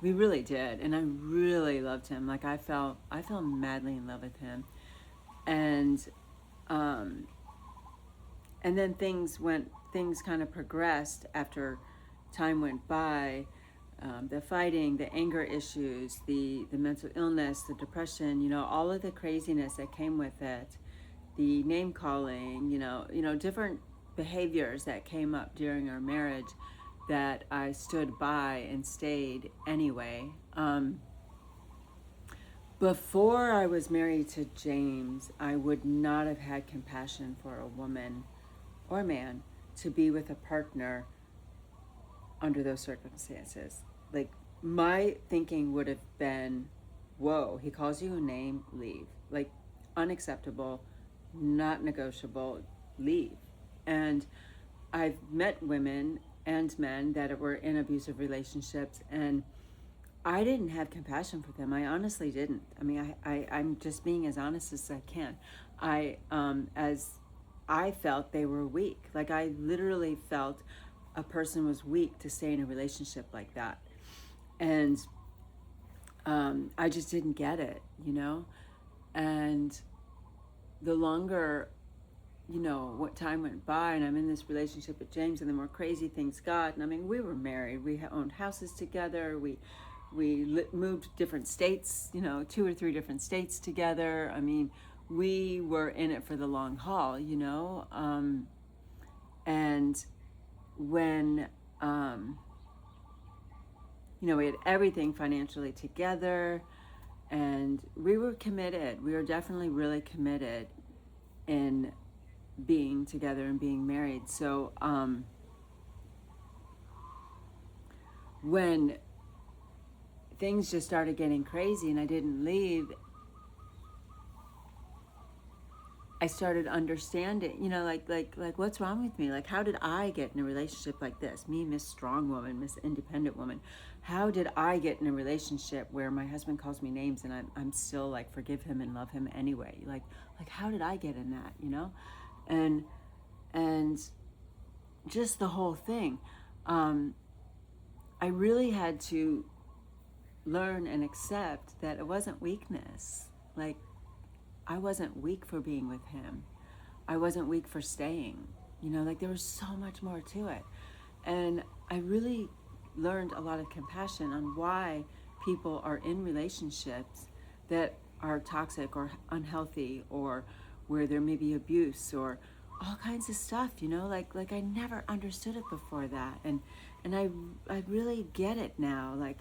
We really did, and I really loved him. Like I fell madly in love with him, and um, and then things kind of progressed after time went by. The fighting, the anger issues, the mental illness, the depression, all of the craziness that came with it, the name calling, different behaviors that came up during our marriage that I stood by and stayed anyway. Before I was married to James, I would not have had compassion for a woman or man to be with a partner under those circumstances. Like, my thinking would have been, whoa, he calls you a name, leave. Like, unacceptable, not negotiable, leave. And I've met women and men that were in abusive relationships, and I didn't have compassion for them. I honestly didn't. I mean, I'm just being as honest as I can. As I felt they were weak. Like, I literally felt a person was weak to stay in a relationship like that. And I just didn't get it. And the longer, what time went by, and I'm in this relationship with James, and the more crazy things got. And I mean, we were married. We owned houses together. We moved different states, 2 or 3 different states together. I mean, we were in it for the long haul, and when, we had everything financially together, and we were committed. We were definitely really committed in being together and being married. So when things just started getting crazy and I didn't leave, I started understanding, like what's wrong with me? Like, how did I get in a relationship like this? Me, Miss Strong Woman, Miss Independent Woman. How did I get in a relationship where my husband calls me names and I'm still like forgive him and love him anyway? Like how did I get in that? And just the whole thing. I really had to learn and accept that it wasn't weakness. Like, I wasn't weak for being with him. I wasn't weak for staying. Like, there was so much more to it. And I really learned a lot of compassion on why people are in relationships that are toxic or unhealthy, or where there may be abuse or all kinds of stuff, like I never understood it before that. And I really get it now. Like,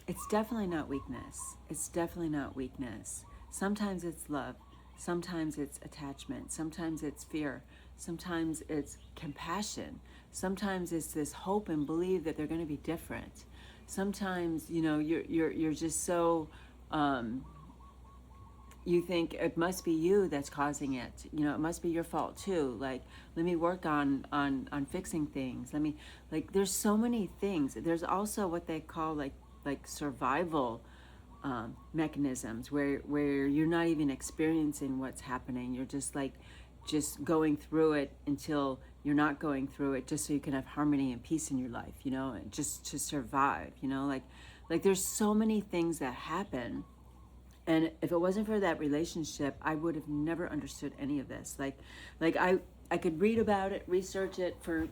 it's definitely not weakness. It's definitely not weakness. Sometimes it's love. Sometimes it's attachment. Sometimes it's fear. Sometimes it's compassion. Sometimes it's this hope and believe that they're going to be different. Sometimes, you're just so, you think it must be you that's causing it. It must be your fault too. Like, let me work on fixing things. There's so many things. There's also what they call like survival mechanisms where you're not even experiencing what's happening. You're just going through it until you're not going through it, just so you can have harmony and peace in your life, just to survive, like there's so many things that happen. And if it wasn't for that relationship, I would have never understood any of this. Like I could read about it, research it for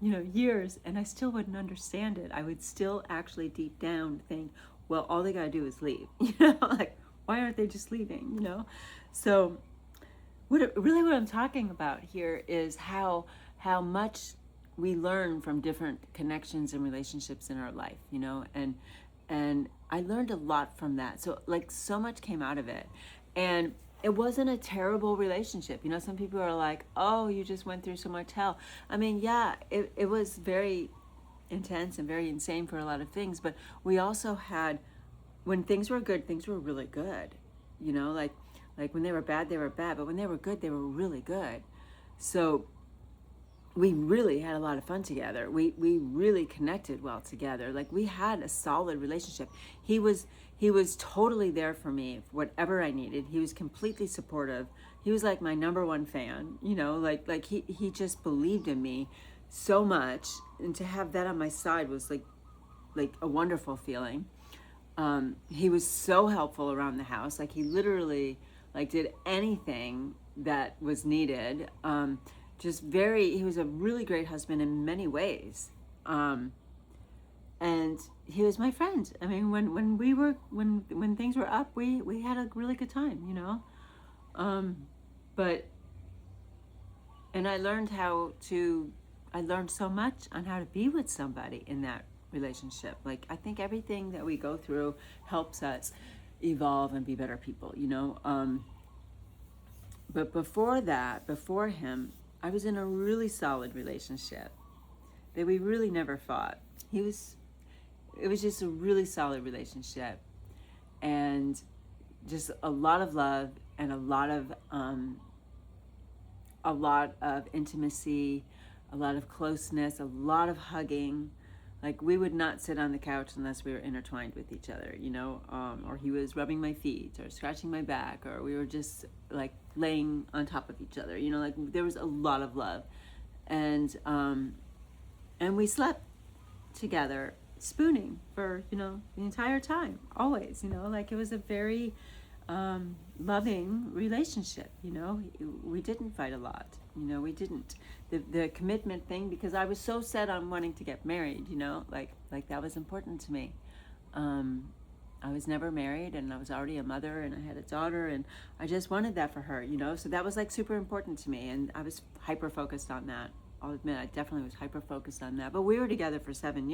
years, and I still wouldn't understand it. I would still actually deep down think, well, all they gotta do is leave. Like, why aren't they just leaving? So what I'm talking about here is how much we learn from different connections and relationships in our life, and I learned a lot from that. So so much came out of it. And it wasn't a terrible relationship. Some people are like, oh, you just went through so much hell. I mean, yeah, it was very intense and very insane for a lot of things. But we also had, when things were good, things were really good. Like when they were bad, they were bad. But when they were good, they were really good. So we really had a lot of fun together. We really connected well together. Like, we had a solid relationship. He was totally there for me, whatever I needed. He was completely supportive. He was like my number one fan, like he just believed in me so much. And to have that on my side was like like a wonderful feeling. He was so helpful around the house. Like he literally like did anything that was needed. He was a really great husband in many ways. And he was my friend. I mean, when things were up, we had a really good time, you know. But and I learned so much on how to be with somebody in that relationship. Like I think everything that we go through helps us evolve and be better people, you know. But before him, I was in a really solid relationship that we really never fought. It was just a really solid relationship, and just a lot of love and a lot of intimacy, a lot of closeness, a lot of hugging. Like we would not sit on the couch unless we were intertwined with each other, you know, or he was rubbing my feet or scratching my back, or we were just like laying on top of each other, you know, like there was a lot of love. And we slept together spooning for, you know, the entire time, always, you know, like it was a very loving relationship, you know. We didn't fight a lot, you know, we didn't. The commitment thing, because I was so set on wanting to get married, you know, like that was important to me. I was never married, and I was already a mother, and I had a daughter, and I just wanted that for her, you know, so that was like super important to me, and I was hyper focused on that. I'll admit I definitely was hyper focused on that. But we were together for 7 years.